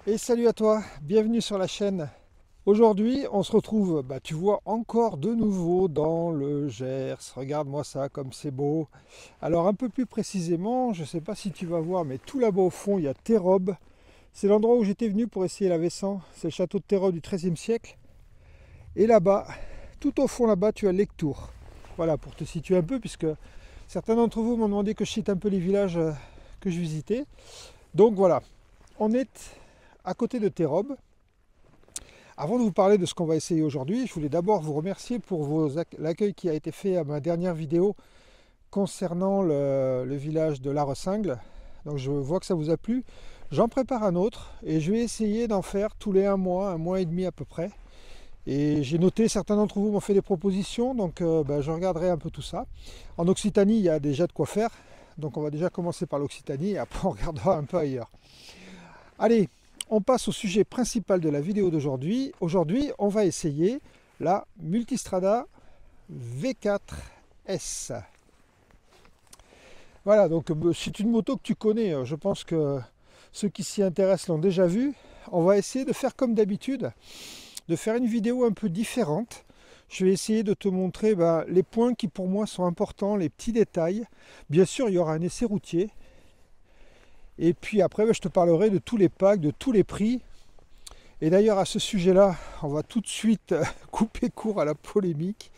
Et salut à toi, bienvenue sur la chaîne. Aujourd'hui, on se retrouve, tu vois, encore de nouveau dans le Gers. Regarde-moi ça, comme c'est beau. Alors un peu plus précisément, je ne sais pas si tu vas voir, mais tout là-bas au fond, il y a Terrobes. C'est l'endroit où j'étais venu pour essayer la Vessan. C'est le château de Terrobes du XIIIe siècle. Et là-bas, tout au fond là-bas, tu as Lectoure. Voilà, pour te situer un peu, puisque certains d'entre vous m'ont demandé que je cite un peu les villages que je visitais. Donc voilà, on est à côté de Terrobes. Avant de vous parler de ce qu'on va essayer aujourd'hui, je voulais d'abord vous remercier pour l'accueil qui a été fait à ma dernière vidéo concernant le village de La Ressingle. Donc je vois que ça vous a plu. J'en prépare un autre et je vais essayer d'en faire tous les un mois et demi à peu près. Et j'ai noté, certains d'entre vous m'ont fait des propositions, donc je regarderai un peu tout ça. En Occitanie, il y a déjà de quoi faire. Donc on va déjà commencer par l'Occitanie et après on regardera un peu ailleurs. Allez, on passe au sujet principal de la vidéo d'aujourd'hui. Aujourd'hui, on va essayer la Multistrada V4S. Voilà, donc c'est une moto que tu connais. Je pense que ceux qui s'y intéressent l'ont déjà vue. On va essayer de faire comme d'habitude, de faire une vidéo un peu différente. Je vais essayer de te montrer les points qui pour moi sont importants, les petits détails. Bien sûr, il y aura un essai routier. Et puis après, je te parlerai de tous les packs, de tous les prix. Et d'ailleurs, à ce sujet-là, on va tout de suite couper court à la polémique.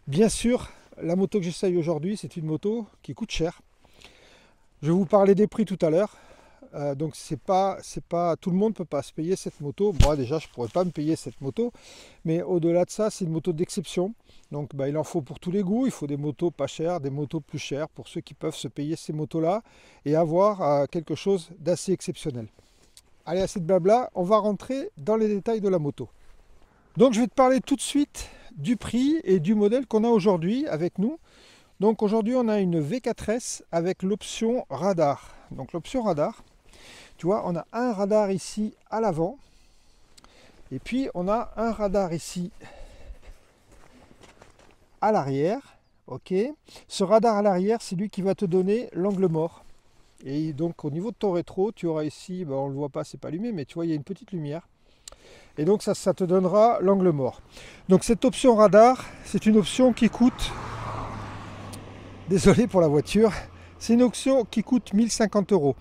Bien sûr, la moto que j'essaye aujourd'hui, c'est une moto qui coûte cher. Je vais vous parler des prix tout à l'heure. Donc c'est pas tout le monde ne peut pas se payer cette moto. Moi déjà, je ne pourrais pas me payer cette moto. Mais au-delà de ça, c'est une moto d'exception. Donc il en faut pour tous les goûts. Il faut des motos pas chères, des motos plus chères pour ceux qui peuvent se payer ces motos-là et avoir quelque chose d'assez exceptionnel. Allez, assez de blabla, on va rentrer dans les détails de la moto. Donc je vais te parler tout de suite du prix et du modèle qu'on a aujourd'hui avec nous. Donc aujourd'hui on a une V4S avec l'option radar. Donc l'option radar, tu vois, on a un radar ici à l'avant. Et puis on a un radar ici à l'arrière. Ok. Ce radar à l'arrière, c'est lui qui va te donner l'angle mort. Et donc au niveau de ton rétro, tu auras ici, on ne le voit pas, c'est pas allumé, mais tu vois, il y a une petite lumière. Et donc ça te donnera l'angle mort. Donc cette option radar, c'est une option qui coûte, désolé pour la voiture, c'est une option qui coûte 1050 euros.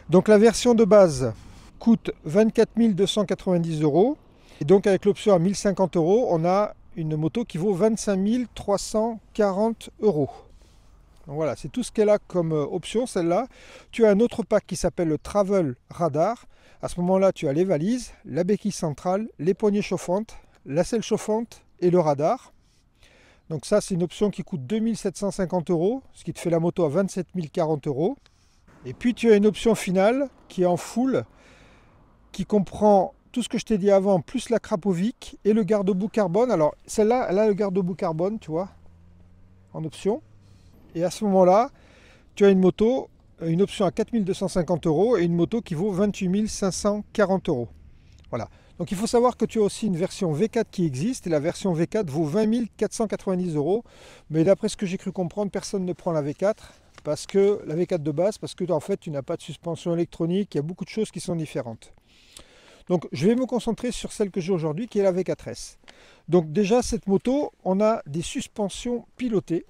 Donc la version de base coûte 24 290 euros. Et donc avec l'option à 1050 euros, on a une moto qui vaut 25 340 euros. Donc voilà, c'est tout ce qu'elle a comme option, celle-là. Tu as un autre pack qui s'appelle le Travel Radar. À ce moment-là, tu as les valises, la béquille centrale, les poignées chauffantes, la selle chauffante et le radar. Donc ça, c'est une option qui coûte 2750 euros, ce qui te fait la moto à 27 040 euros. Et puis tu as une option finale qui est en full, qui comprend tout ce que je t'ai dit avant, plus la Krapovic et le garde-boue carbone. Alors celle-là, elle a le garde-boue carbone, tu vois, en option. Et à ce moment-là, tu as une moto, une option à 4250 euros et une moto qui vaut 28 540 euros. Voilà. Donc il faut savoir que tu as aussi une version V4 qui existe et la version V4 vaut 20 490 euros. Mais d'après ce que j'ai cru comprendre, personne ne prend la V4 parce que la V4 de base, parce que en fait tu n'as pas de suspension électronique, il y a beaucoup de choses qui sont différentes. Donc je vais me concentrer sur celle que j'ai aujourd'hui qui est la V4S. Donc déjà cette moto, on a des suspensions pilotées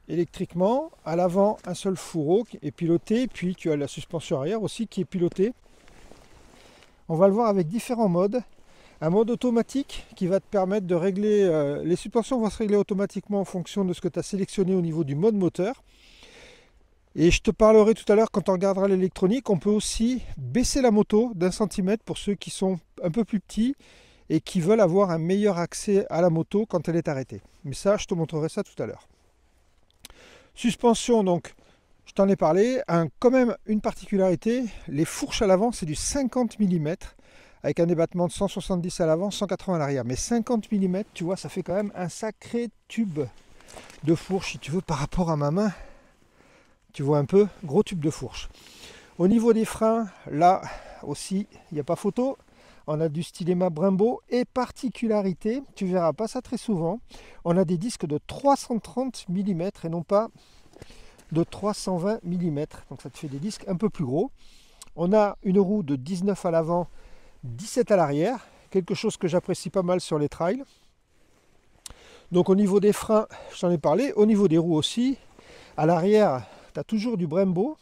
électriquement. À l'avant, un seul fourreau qui est piloté, puis tu as la suspension arrière aussi qui est pilotée. On va le voir avec différents modes. Un mode automatique qui va te permettre de régler, les suspensions vont se régler automatiquement en fonction de ce que tu as sélectionné au niveau du mode moteur. Et je te parlerai tout à l'heure quand on regardera l'électronique, on peut aussi baisser la moto d'un centimètre pour ceux qui sont un peu plus petits et qui veulent avoir un meilleur accès à la moto quand elle est arrêtée. Mais ça, je te montrerai ça tout à l'heure. Suspension, donc, je t'en ai parlé. Quand même, une particularité, les fourches à l'avant, c'est du 50 mm, avec un débattement de 170 à l'avant, 180 à l'arrière. Mais 50 mm, tu vois, ça fait quand même un sacré tube de fourche, si tu veux, par rapport à ma main. Tu vois un peu, gros tube de fourche. Au niveau des freins, là aussi, il n'y a pas photo. On a du Stylema Brembo et particularité, tu verras pas ça très souvent, on a des disques de 330 mm et non pas de 320 mm. Donc ça te fait des disques un peu plus gros. On a une roue de 19 à l'avant 17 à l'arrière, quelque chose que j'apprécie pas mal sur les trails. Donc au niveau des freins, je t'en ai parlé, au niveau des roues aussi, à l'arrière, tu as toujours du Brembo.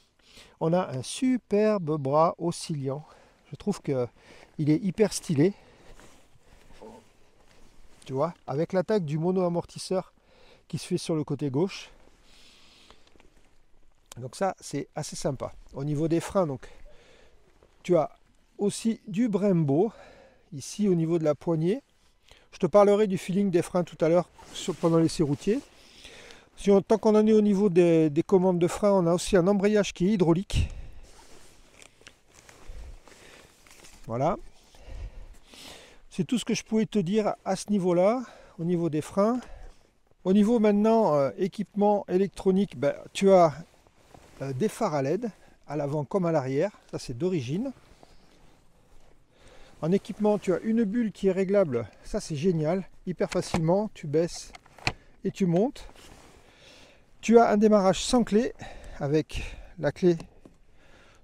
On a un superbe bras oscillant. Je trouve qu'il est hyper stylé. Tu vois, avec l'attaque du mono-amortisseur qui se fait sur le côté gauche. Donc ça, c'est assez sympa. Au niveau des freins, donc, tu as aussi du Brembo, ici au niveau de la poignée. Je te parlerai du feeling des freins tout à l'heure pendant l'essai routier. Tant qu'on en est au niveau des commandes de frein, on a aussi un embrayage qui est hydraulique. Voilà. C'est tout ce que je pouvais te dire à ce niveau-là, au niveau des freins. Au niveau maintenant équipement électronique, ben, tu as des phares à LED, à l'avant comme à l'arrière. Ça, c'est d'origine. En équipement, tu as une bulle qui est réglable. Ça, c'est génial. Hyper facilement, tu baisses et tu montes. Tu as un démarrage sans clé avec la clé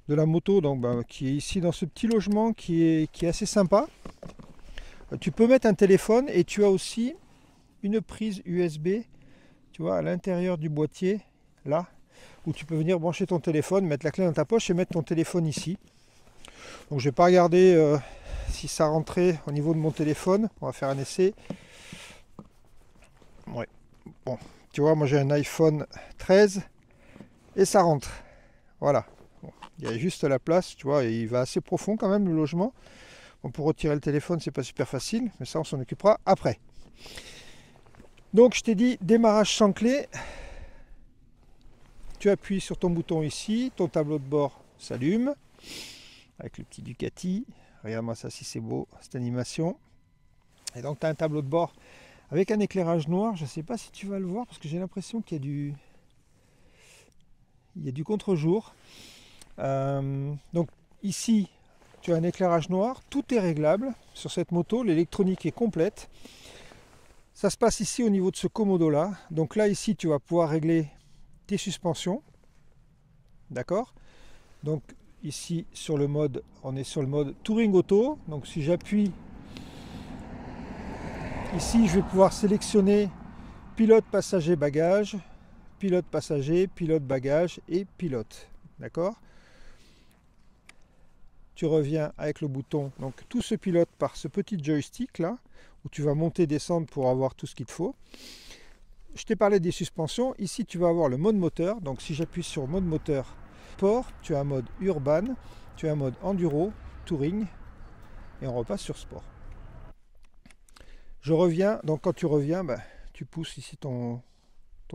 de la moto donc, qui est ici dans ce petit logement qui est assez sympa. Tu peux mettre un téléphone et tu as aussi une prise USB, tu vois, à l'intérieur du boîtier, là, où tu peux venir brancher ton téléphone, mettre la clé dans ta poche et mettre ton téléphone ici. Donc je vais pas regarder si ça rentrait au niveau de mon téléphone. On va faire un essai. Ouais. Bon, tu vois, moi j'ai un iPhone 13 et ça rentre. Voilà. Bon, il y a juste la place, tu vois, et il va assez profond quand même le logement. Bon, pour retirer le téléphone, c'est pas super facile, mais ça on s'en occupera après. Donc je t'ai dit démarrage sans clé. Tu appuies sur ton bouton ici, ton tableau de bord s'allume avec le petit Ducati. Regarde-moi ça si c'est beau, cette animation. Et donc tu as un tableau de bord avec un éclairage noir. Je ne sais pas si tu vas le voir parce que j'ai l'impression qu'il y a du contre-jour. Donc ici, tu as un éclairage noir. Tout est réglable sur cette moto. L'électronique est complète. Ça se passe ici au niveau de ce commodo là. Donc là ici, tu vas pouvoir régler tes suspensions. D'accord? Donc ici sur le mode, on est sur le mode Touring Auto. Donc si j'appuie ici, je vais pouvoir sélectionner pilote, passager, bagage, pilote, passager, pilote, bagage et pilote. D'accord? Tu reviens avec le bouton, donc tout se pilote par ce petit joystick là, où tu vas monter, descendre pour avoir tout ce qu'il te faut. Je t'ai parlé des suspensions. Ici, tu vas avoir le mode moteur. Donc si j'appuie sur mode moteur sport, tu as un mode urban, tu as un mode enduro, touring, et on repasse sur sport. Je reviens, donc quand tu reviens, tu pousses ici ton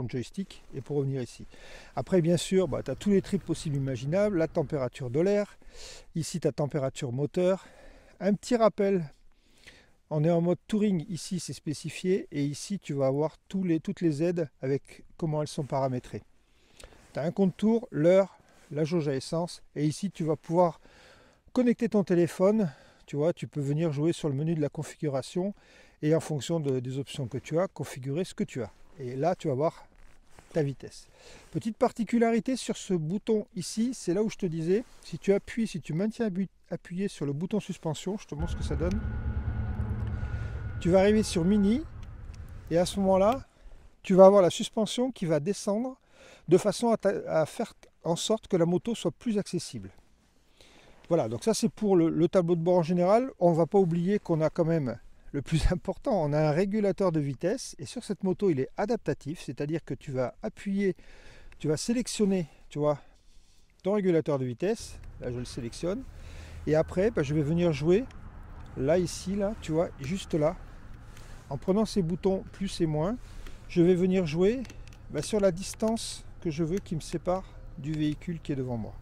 joystick et pour revenir ici. Après, bien sûr, tu as tous les trips possibles imaginables, la température de l'air, ici ta température moteur, un petit rappel, on est en mode touring, ici c'est spécifié, et ici tu vas avoir toutes les aides avec comment elles sont paramétrées. Tu as un compte tour, l'heure, la jauge à essence, et ici tu vas pouvoir connecter ton téléphone, tu vois, tu peux venir jouer sur le menu de la configuration, et en fonction des options que tu as, configurer ce que tu as. Et là, tu vas voir ta vitesse. Petite particularité sur ce bouton ici, c'est là où je te disais, si tu maintiens appuyé sur le bouton suspension, je te montre ce que ça donne. Tu vas arriver sur mini, et à ce moment-là, tu vas avoir la suspension qui va descendre de façon à faire en sorte que la moto soit plus accessible. Voilà, donc ça c'est pour le tableau de bord en général. On ne va pas oublier qu'on a quand même le plus important, on a un régulateur de vitesse et sur cette moto il est adaptatif, c'est-à-dire que tu vas appuyer, tu vas sélectionner, tu vois, ton régulateur de vitesse, là je le sélectionne, et après je vais venir jouer, là ici, là, tu vois, juste là, en prenant ces boutons plus et moins, je vais venir jouer sur la distance que je veux qui me sépare du véhicule qui est devant moi.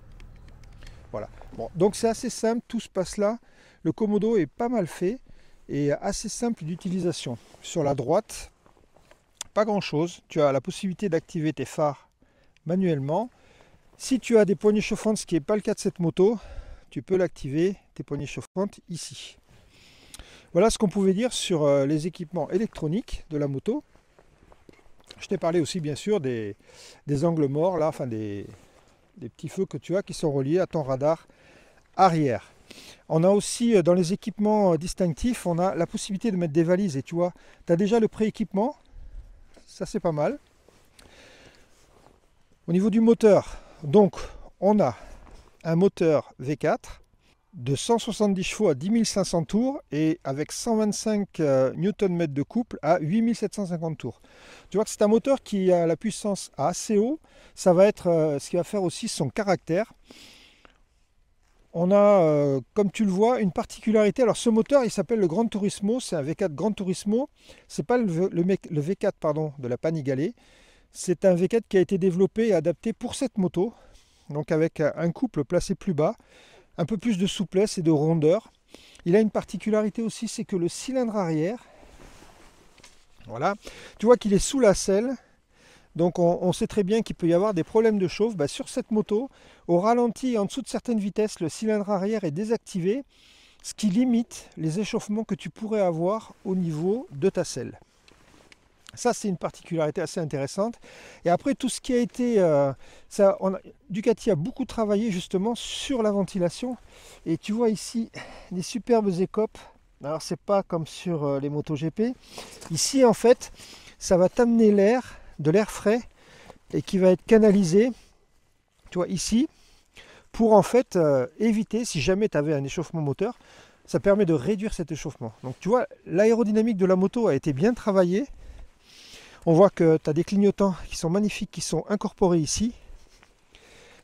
Voilà, bon, donc c'est assez simple, tout se passe là, le commodo est pas mal fait, et assez simple d'utilisation. Sur la droite, pas grand chose. Tu as la possibilité d'activer tes phares manuellement. Si tu as des poignées chauffantes, ce qui n'est pas le cas de cette moto, tu peux l'activer, tes poignées chauffantes, ici. Voilà ce qu'on pouvait dire sur les équipements électroniques de la moto. Je t'ai parlé aussi bien sûr des angles morts, là, enfin des petits feux que tu as qui sont reliés à ton radar arrière. On a aussi dans les équipements distinctifs, on a la possibilité de mettre des valises. Et tu vois, tu as déjà le pré-équipement, ça c'est pas mal. Au niveau du moteur, donc on a un moteur V4 de 170 chevaux à 10 500 tours et avec 125 Nm de couple à 8 750 tours. Tu vois que c'est un moteur qui a la puissance assez haut. Ça va être ce qui va faire aussi son caractère. On a, comme tu le vois, une particularité. Alors ce moteur, il s'appelle le Gran Turismo. C'est un V4 Gran Turismo. C'est pas le V4 pardon, de la Panigale. C'est un V4 qui a été développé et adapté pour cette moto. Donc avec un couple placé plus bas, un peu plus de souplesse et de rondeur. Il a une particularité aussi, c'est que le cylindre arrière, voilà, tu vois qu'il est sous la selle. Donc on sait très bien qu'il peut y avoir des problèmes de chauffe. Bah, sur cette moto, au ralenti, en dessous de certaines vitesses, le cylindre arrière est désactivé, ce qui limite les échauffements que tu pourrais avoir au niveau de ta selle. Ça, c'est une particularité assez intéressante. Et après, tout ce qui a été... Ducati a beaucoup travaillé justement sur la ventilation. Et tu vois ici des superbes écopes. Alors, c'est pas comme sur les motos GP. Ici, en fait, ça va t'amener l'air, de l'air frais, et qui va être canalisé, tu vois, ici, pour en fait éviter, si jamais tu avais un échauffement moteur, ça permet de réduire cet échauffement. Donc, tu vois, l'aérodynamique de la moto a été bien travaillée. On voit que tu as des clignotants qui sont magnifiques, qui sont incorporés ici.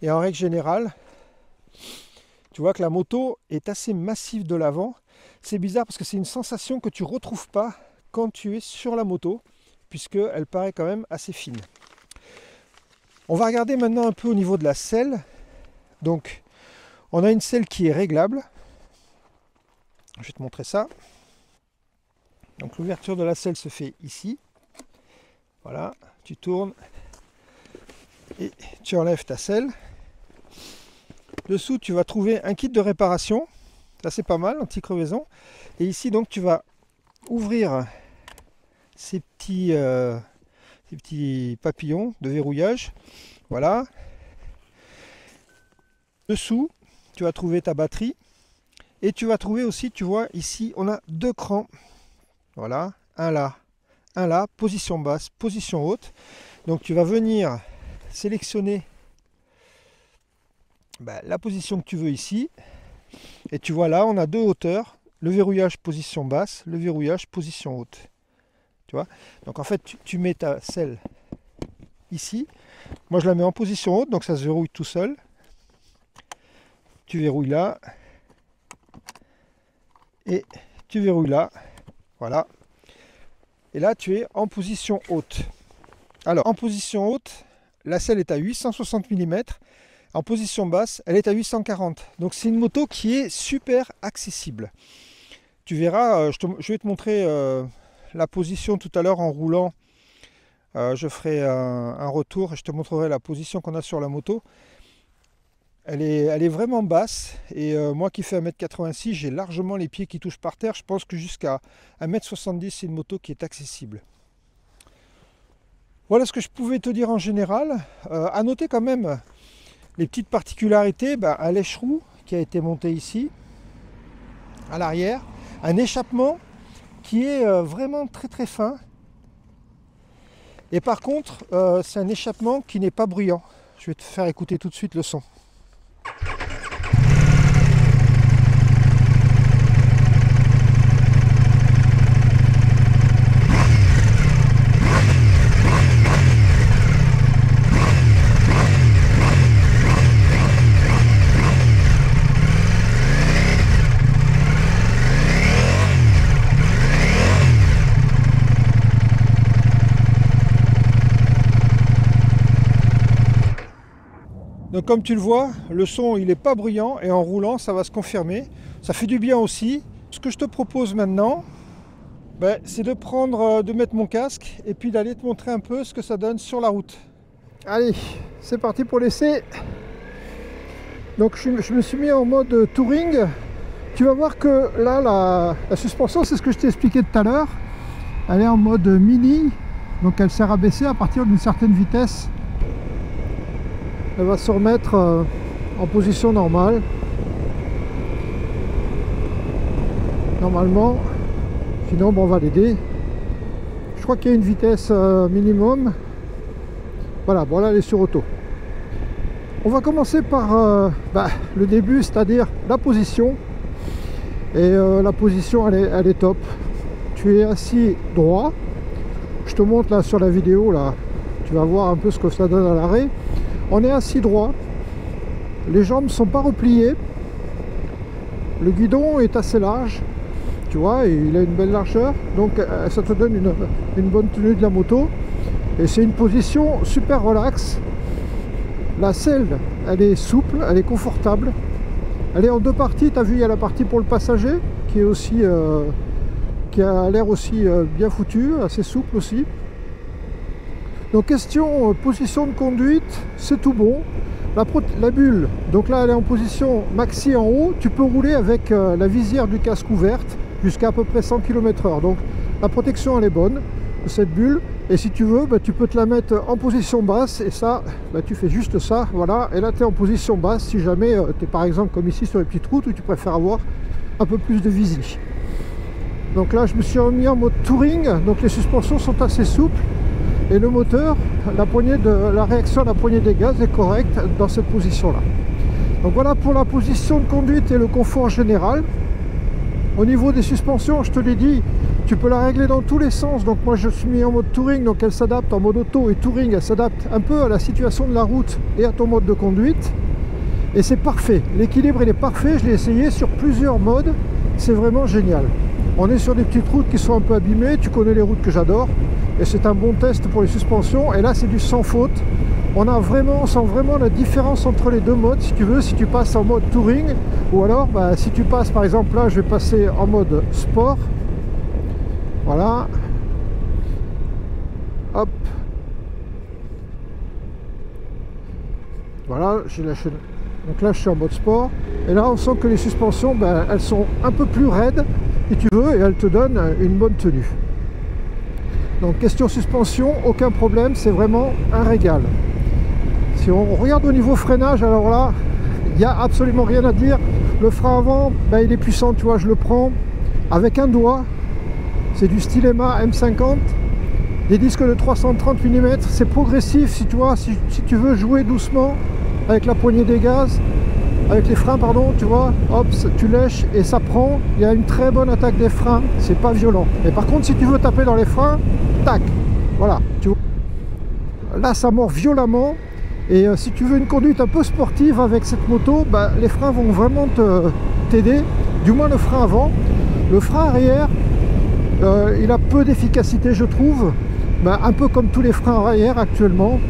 Et en règle générale, tu vois que la moto est assez massive de l'avant. C'est bizarre parce que c'est une sensation que tu ne retrouves pas quand tu es sur la moto, puisqu'elle paraît quand même assez fine. On va regarder maintenant un peu au niveau de la selle. Donc, on a une selle qui est réglable. Je vais te montrer ça. Donc, l'ouverture de la selle se fait ici. Voilà, tu tournes et tu enlèves ta selle. Dessous, tu vas trouver un kit de réparation. Ça, c'est pas mal, anti-crevaison. Et ici, donc, tu vas ouvrir ces petits papillons de verrouillage. Voilà. Dessous, tu vas trouver ta batterie. Et tu vas trouver aussi, tu vois, ici, on a deux crans. Voilà, un là, position basse, position haute. Donc tu vas venir sélectionner la position que tu veux ici. Et tu vois là, on a deux hauteurs. Le verrouillage position basse, le verrouillage position haute. Tu vois. Donc en fait, tu mets ta selle ici. Moi, je la mets en position haute, donc ça se verrouille tout seul. Tu verrouilles là. Et tu verrouilles là. Voilà. Et là, tu es en position haute. Alors, en position haute, la selle est à 860 mm. En position basse, elle est à 840. Donc, c'est une moto qui est super accessible. Tu verras, je vais te montrer la position tout à l'heure en roulant. Je ferai un retour et je te montrerai la position qu'on a sur la moto. Elle est vraiment basse et moi qui fais 1m86, j'ai largement les pieds qui touchent par terre. Je pense que jusqu'à 1m70, c'est une moto qui est accessible. Voilà ce que je pouvais te dire en général. À noter quand même les petites particularités, un lèche-roue qui a été monté ici, à l'arrière. Un échappement qui est vraiment très très fin. Et par contre, c'est un échappement qui n'est pas bruyant. Je vais te faire écouter tout de suite le son. Donc comme tu le vois, le son il n'est pas bruyant et en roulant ça va se confirmer. Ça fait du bien aussi. Ce que je te propose maintenant, c'est de mettre mon casque et puis d'aller te montrer un peu ce que ça donne sur la route. Allez, c'est parti pour l'essai. Donc je me suis mis en mode touring. Tu vas voir que là la suspension, c'est ce que je t'ai expliqué tout à l'heure. Elle est en mode mini, donc elle sert à baisser à partir d'une certaine vitesse. Elle va se remettre en position normale. normalement. Sinon bon, on va l'aider. Je crois qu'il y a une vitesse minimum. Voilà, bon là elle est sur auto. On va commencer par le début, c'est-à-dire la position. Et la position elle est top. Tu es assis droit. Je te montre là sur la vidéo, là, tu vas voir un peu ce que ça donne à l'arrêt. On est assis droit. Les jambes ne sont pas repliées. Le guidon est assez large. Tu vois, il a une belle largeur. Donc ça te donne une bonne tenue de la moto. Et c'est une position super relax. La selle, elle est souple, elle est confortable. Elle est en deux parties. Tu as vu, il y a la partie pour le passager qui est aussi qui a l'air aussi bien foutue, assez souple aussi. Donc question position de conduite, c'est tout bon. La bulle, donc là elle est en position maxi en haut. Tu peux rouler avec la visière du casque ouverte jusqu'à à peu près 100 km/h. Donc la protection elle est bonne de cette bulle. Et si tu veux, tu peux te la mettre en position basse, et ça, tu fais juste ça, voilà, et là tu es en position basse si jamais tu es par exemple comme ici sur les petites routes où tu préfères avoir un peu plus de visie. Donc là je me suis remis en mode touring, donc les suspensions sont assez souples, et le moteur, la réaction à la poignée des gaz est correcte dans cette position là. Donc voilà pour la position de conduite et le confort général. Au niveau des suspensions, je te l'ai dit, tu peux la régler dans tous les sens. Donc moi je suis mis en mode touring, donc elle s'adapte en mode auto, et touring elle s'adapte un peu à la situation de la route et à ton mode de conduite. Et c'est parfait, l'équilibre il est parfait, je l'ai essayé sur plusieurs modes, c'est vraiment génial. On est sur des petites routes qui sont un peu abîmées, tu connais les routes que j'adore, et c'est un bon test pour les suspensions, et là c'est du sans faute. On sent vraiment la différence entre les deux modes, si tu veux, si tu passes en mode touring, ou alors si tu passes par exemple là, je vais passer en mode sport. Voilà. Hop. Voilà, j'ai lâché. Donc là je suis en mode sport, et là on sent que les suspensions, elles sont un peu plus raides, si tu veux, et elles te donnent une bonne tenue. Donc question suspension, aucun problème, c'est vraiment un régal. Si on regarde au niveau freinage, alors là, il n'y a absolument rien à dire. Le frein avant, il est puissant, tu vois, je le prends avec un doigt. C'est du Stylema M50, des disques de 330 mm, c'est progressif, si tu vois, si tu veux jouer doucement avec la poignée des gaz, avec les freins, pardon, tu vois, hop, tu lèches et ça prend. Il y a une très bonne attaque des freins, c'est pas violent. Mais par contre, si tu veux taper dans les freins, tac, voilà, tu vois. Là, ça mord violemment. Et si tu veux une conduite un peu sportive avec cette moto, les freins vont vraiment t'aider, du moins le frein avant. Le frein arrière, il a peu d'efficacité, je trouve, un peu comme tous les freins arrière actuellement.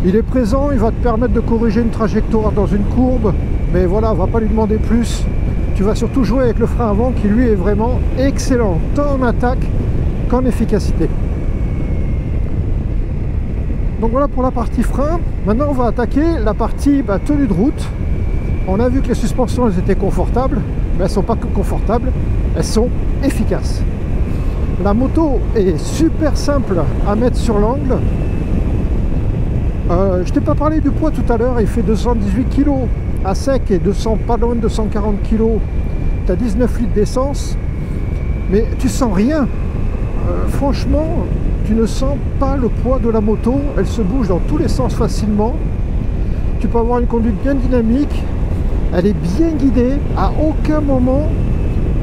Il est présent, il va te permettre de corriger une trajectoire dans une courbe, mais voilà, on va pas lui demander plus. Tu vas surtout jouer avec le frein avant qui lui est vraiment excellent, tant en attaque qu'en efficacité. Donc voilà pour la partie frein. Maintenant on va attaquer la partie tenue de route. On a vu que les suspensions elles étaient confortables, mais elles ne sont pas que confortables, elles sont efficaces. La moto est super simple à mettre sur l'angle. Je t'ai pas parlé du poids tout à l'heure, il fait 218 kg à sec et pas loin de 240 kg. Tu as 19 litres d'essence, mais tu sens rien. Franchement, tu ne sens pas le poids de la moto, elle se bouge dans tous les sens facilement. Tu peux avoir une conduite bien dynamique, elle est bien guidée, à aucun moment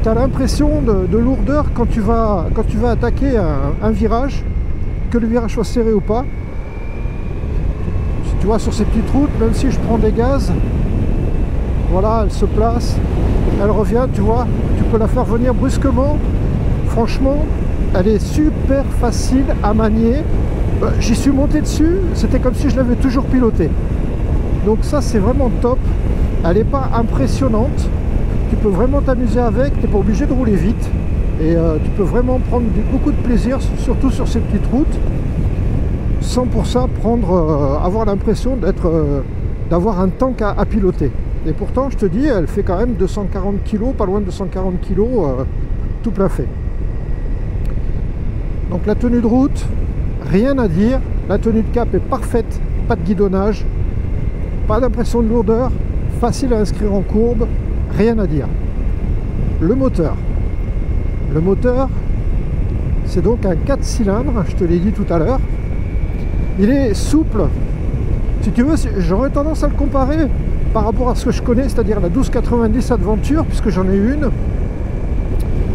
tu as l'impression de lourdeur quand tu vas attaquer un virage, que le virage soit serré ou pas. Tu vois, sur ces petites routes, même si je prends des gaz, voilà, elle se place, elle revient, tu vois, tu peux la faire venir brusquement. Franchement, elle est super facile à manier. J'y suis monté dessus, c'était comme si je l'avais toujours piloté. Donc ça, c'est vraiment top. Elle n'est pas impressionnante. Tu peux vraiment t'amuser avec, tu n'es pas obligé de rouler vite. Et tu peux vraiment prendre beaucoup de plaisir, surtout sur ces petites routes, sans pour ça avoir l'impression d'avoir un tank à piloter. Et pourtant, je te dis, elle fait quand même 240 kg, pas loin de 240 kg, tout plein fait. Donc la tenue de route, rien à dire. La tenue de cap est parfaite, pas de guidonnage, pas d'impression de lourdeur, facile à inscrire en courbe, rien à dire. Le moteur. Le moteur, c'est donc un 4 cylindres, je te l'ai dit tout à l'heure. Il est souple. Si tu veux, j'aurais tendance à le comparer par rapport à ce que je connais, c'est-à-dire la 1290 Adventure, puisque j'en ai une.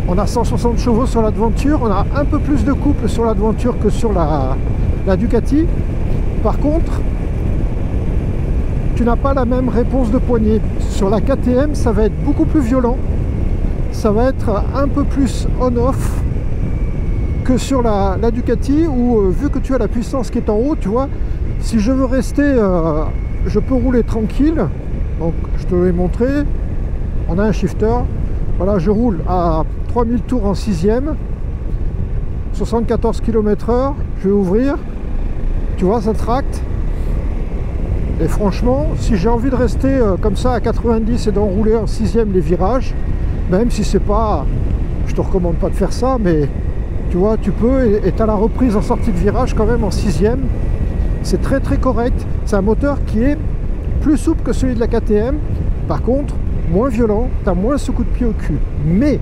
On a 160 chevaux sur l'Adventure, on a un peu plus de couple sur l'Adventure que sur la Ducati. Par contre, tu n'as pas la même réponse de poignée. Sur la KTM, ça va être beaucoup plus violent. Ça va être un peu plus on-off que sur la Ducati, où vu que tu as la puissance qui est en haut, tu vois, si je veux rester, je peux rouler tranquille. Donc je te l'ai montré, on a un shifter. Voilà, je roule à 3000 tours en 6e, 74 km/h, je vais ouvrir, tu vois, ça tracte. Et franchement, si j'ai envie de rester comme ça à 90 et d'enrouler en 6e les virages, même si c'est pas, je te recommande pas de faire ça, mais tu vois, tu peux, et tu as la reprise en sortie de virage quand même en 6e, c'est très très correct. C'est un moteur qui est plus souple que celui de la KTM, par contre, moins violent, tu as moins ce coup de pied au cul. Mais,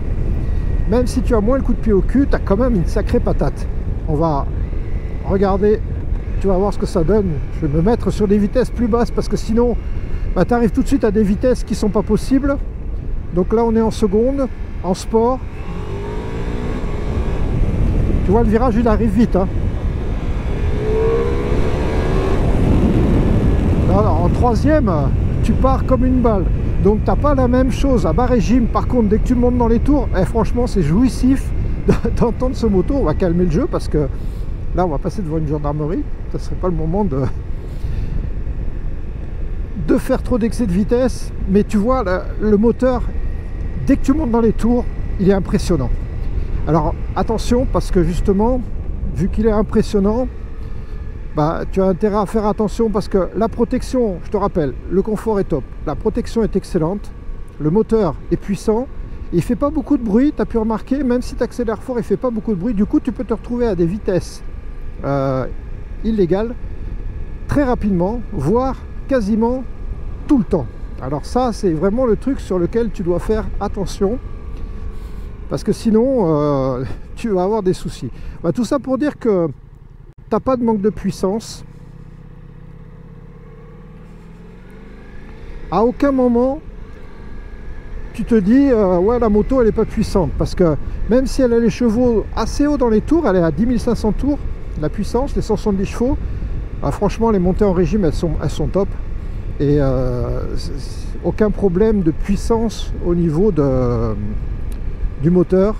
même si tu as moins le coup de pied au cul, tu as quand même une sacrée patate. On va regarder, tu vas voir ce que ça donne. Je vais me mettre sur des vitesses plus basses, parce que sinon, bah, tu arrives tout de suite à des vitesses qui sont pas possibles. Donc là, on est en seconde, en sport. Tu vois, le virage, il arrive vite. Hein. Alors, en 3e, tu pars comme une balle. Donc, tu n'as pas la même chose à bas régime. Par contre, dès que tu montes dans les tours, franchement, c'est jouissif d'entendre ce moto. On va calmer le jeu parce que là, on va passer devant une gendarmerie. Ce ne serait pas le moment de faire trop d'excès de vitesse. Mais tu vois, le moteur, dès que tu montes dans les tours, il est impressionnant. Alors attention, parce que justement, vu qu'il est impressionnant, bah, tu as intérêt à faire attention, parce que la protection, je te rappelle, le confort est top, la protection est excellente, le moteur est puissant, il ne fait pas beaucoup de bruit, tu as pu remarquer, même si tu accélères fort, il ne fait pas beaucoup de bruit, du coup tu peux te retrouver à des vitesses illégales très rapidement, voire quasiment tout le temps. Alors ça, c'est vraiment le truc sur lequel tu dois faire attention, parce que sinon tu vas avoir des soucis. Bah, tout ça pour dire que tu n'as pas de manque de puissance. À aucun moment tu te dis ouais, la moto elle n'est pas puissante, parce que même si elle a les chevaux assez haut dans les tours, elle est à 10 500 tours, la puissance, les 170 chevaux, franchement les montées en régime elles sont top, et aucun problème de puissance au niveau du moteur.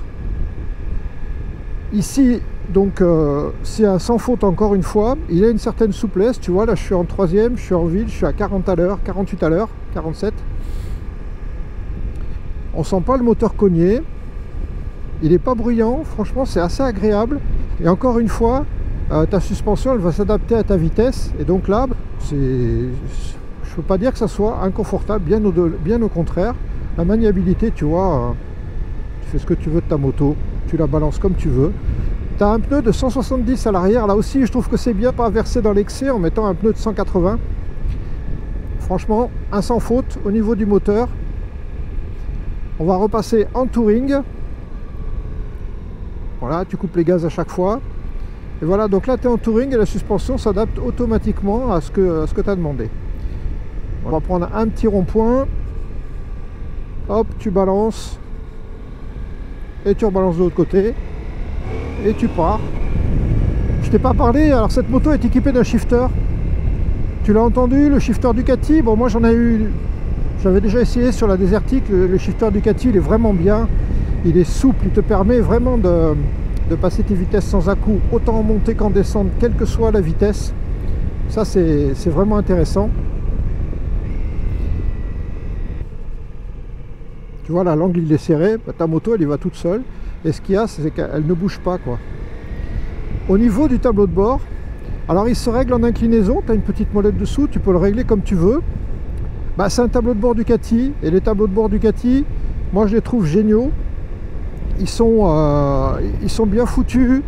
Ici donc c'est un sans faute encore une fois, il a une certaine souplesse, tu vois, là je suis en 3e, je suis en ville, je suis à 40 à l'heure, 48 à l'heure, 47. On sent pas le moteur cogner, il n'est pas bruyant, franchement c'est assez agréable, et encore une fois ta suspension elle va s'adapter à ta vitesse, et donc là je peux pas dire que ça soit inconfortable, bien au contraire. La maniabilité, tu vois, tu fais ce que tu veux de ta moto, tu la balances comme tu veux. Tu as un pneu de 170 à l'arrière, là aussi je trouve que c'est bien, pas verser dans l'excès en mettant un pneu de 180. Franchement, un sans faute au niveau du moteur. On va repasser en touring. Voilà, tu coupes les gaz à chaque fois. Et voilà, donc là tu es en touring et la suspension s'adapte automatiquement à ce que tu as demandé. On va prendre un petit rond-point. Hop, tu balances. Et tu rebalances de l'autre côté. Et tu pars. Je t'ai pas parlé, alors cette moto est équipée d'un shifter. Tu l'as entendu, le shifter Ducati. Bon, moi j'en ai eu, j'avais déjà essayé sur la Desertic. Le shifter Ducati il est vraiment bien, il est souple, il te permet vraiment de passer tes vitesses sans à-coups, autant en montée qu'en descente, quelle que soit la vitesse. Ça c'est vraiment intéressant. Tu vois là, l'angle il est serré, bah, ta moto elle y va toute seule, et ce qu'il y a c'est qu'elle ne bouge pas quoi. Au niveau du tableau de bord, alors il se règle en inclinaison, tu as une petite molette dessous, tu peux le régler comme tu veux. Bah, c'est un tableau de bord Ducati, et les tableaux de bord Ducati, moi je les trouve géniaux. Ils sont bien foutus,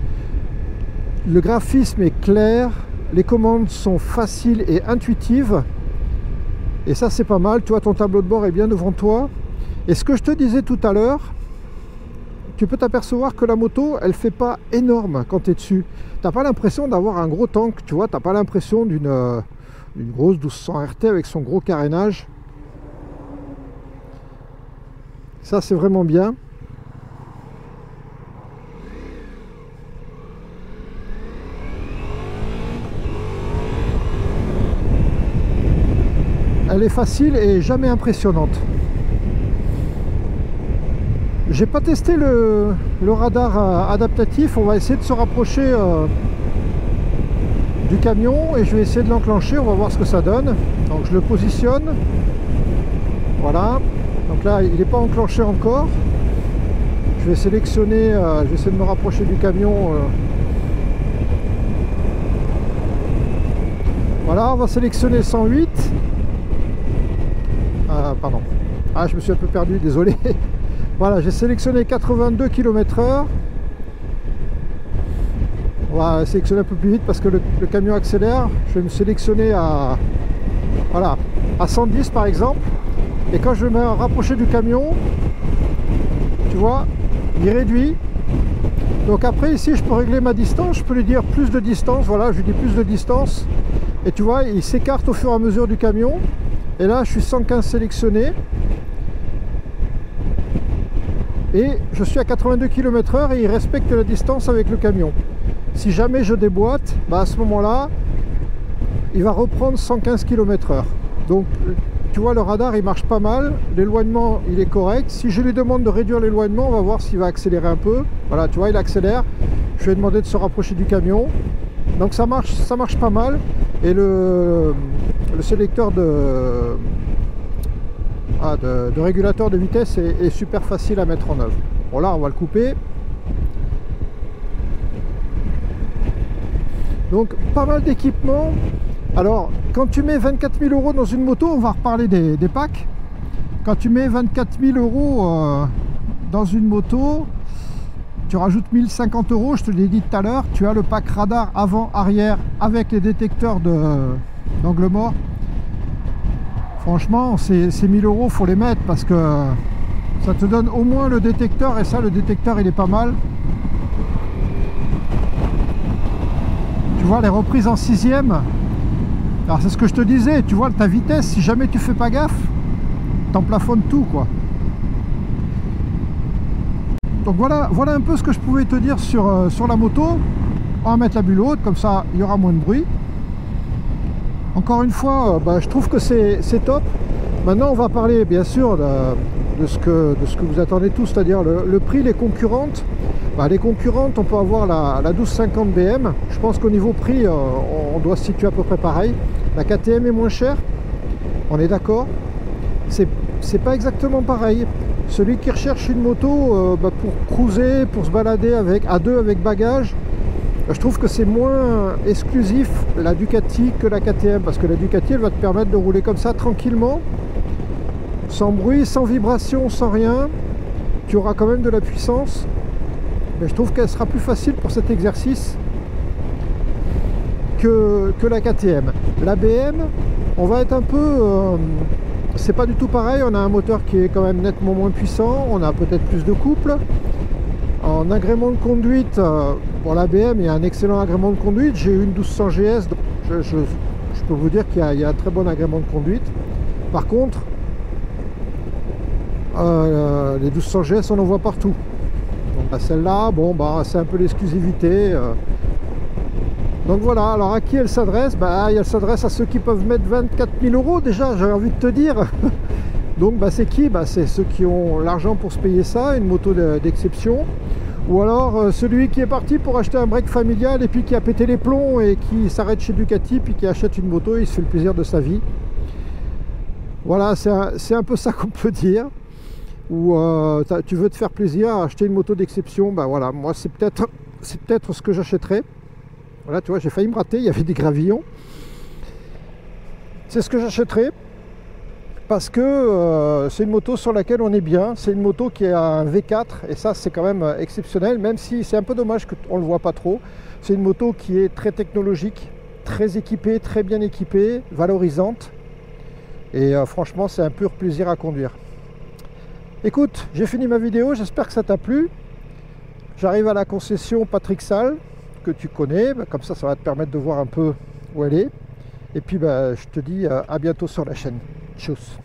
le graphisme est clair, les commandes sont faciles et intuitives, et ça c'est pas mal. Tu vois, ton tableau de bord est bien devant toi. Et ce que je te disais tout à l'heure, tu peux t'apercevoir que la moto, elle fait pas énorme quand tu es dessus. T'as pas l'impression d'avoir un gros tank, tu vois, t'as pas l'impression d'une grosse 1200 RT avec son gros carénage. Ça, c'est vraiment bien. Elle est facile et jamais impressionnante. J'ai pas testé le radar adaptatif. On va essayer de se rapprocher du camion et je vais essayer de l'enclencher. On va voir ce que ça donne. Donc je le positionne. Voilà. Donc là, il n'est pas enclenché encore. Je vais sélectionner, je vais essayer de me rapprocher du camion. Voilà, on va sélectionner 108. Pardon. Ah, je me suis un peu perdu, désolé. Voilà, j'ai sélectionné 82 km/h. On va sélectionner un peu plus vite parce que le camion accélère. Je vais me sélectionner à, voilà, à 110 par exemple. Et quand je vais me rapprocher du camion, tu vois, il réduit. Donc après ici, je peux régler ma distance. Je peux lui dire plus de distance. Voilà, je lui dis plus de distance. Et tu vois, il s'écarte au fur et à mesure du camion. Et là, je suis 115 sélectionné. Et je suis à 82 km/h et il respecte la distance avec le camion. Si jamais je déboîte, bah à ce moment-là, il va reprendre 115 km/h. Donc, tu vois, le radar, il marche pas mal. L'éloignement, il est correct. Si je lui demande de réduire l'éloignement, on va voir s'il va accélérer un peu. Voilà, tu vois, il accélère. Je vais demander de se rapprocher du camion. Donc, ça marche pas mal. Et le sélecteur de régulateur de vitesse est super facile à mettre en œuvre. Bon, là, on va le couper. Donc, pas mal d'équipements. Alors, quand tu mets 24 000 € dans une moto, on va reparler des packs. Quand tu mets 24 000 € dans une moto, tu rajoutes 1050 €, je te l'ai dit tout à l'heure. Tu as le pack radar avant-arrière avec les détecteurs d'angle mort. Franchement, ces 1000 €, il faut les mettre parce que ça te donne au moins le détecteur. Et ça, le détecteur, il est pas mal. Tu vois, les reprises en 6e. Alors, c'est ce que je te disais. Tu vois, ta vitesse, si jamais tu fais pas gaffe, t'en plafonnes tout, quoi. Donc voilà un peu ce que je pouvais te dire sur la moto. On va mettre la bulle haute, comme ça, il y aura moins de bruit. Encore une fois, je trouve que c'est top. Maintenant, on va parler bien sûr de ce que vous attendez tous, c'est-à-dire le prix, les concurrentes. Les concurrentes, on peut avoir la 1250 BM. Je pense qu'au niveau prix, on doit se situer à peu près pareil. La KTM est moins chère, on est d'accord. C'est pas exactement pareil. Celui qui recherche une moto pour cruiser, pour se balader à deux avec bagage, je trouve que c'est moins exclusif la Ducati que la KTM, parce que la Ducati, elle va te permettre de rouler comme ça tranquillement, sans bruit, sans vibration, sans rien. Tu auras quand même de la puissance, mais je trouve qu'elle sera plus facile pour cet exercice que la KTM. La BM, on va être un peu... c'est pas du tout pareil, on a un moteur qui est quand même nettement moins puissant, on a peut-être plus de couple. En agrément de conduite, pour la BM, il y a un excellent agrément de conduite. J'ai eu une 1200 GS, donc je peux vous dire qu'il y a un très bon agrément de conduite. Par contre, les 1200 GS, on en voit partout. Donc celle-là, bon, c'est un peu l'exclusivité. Donc voilà, alors à qui elle s'adresse? Elle s'adresse à ceux qui peuvent mettre 24 000 € déjà, j'ai envie de te dire. Donc c'est qui? C'est ceux qui ont l'argent pour se payer ça, une moto d'exception. Ou alors celui qui est parti pour acheter un break familial et puis qui a pété les plombs et qui s'arrête chez Ducati puis qui achète une moto et il se fait le plaisir de sa vie. Voilà, c'est un peu ça qu'on peut dire. Ou tu veux te faire plaisir à acheter une moto d'exception, voilà, moi c'est peut-être ce que j'achèterais. Voilà, tu vois, j'ai failli me rater, il y avait des gravillons. C'est ce que j'achèterais. Parce que c'est une moto sur laquelle on est bien, c'est une moto qui a un V4 et ça c'est quand même exceptionnel, même si c'est un peu dommage qu'on ne le voit pas trop. C'est une moto qui est très technologique, très équipée, très bien équipée, valorisante et franchement c'est un pur plaisir à conduire. Écoute, j'ai fini ma vidéo, j'espère que ça t'a plu. J'arrive à la concession Patrick Salle, que tu connais, comme ça va te permettre de voir un peu où elle est. Et puis je te dis à bientôt sur la chaîne. Tchuss.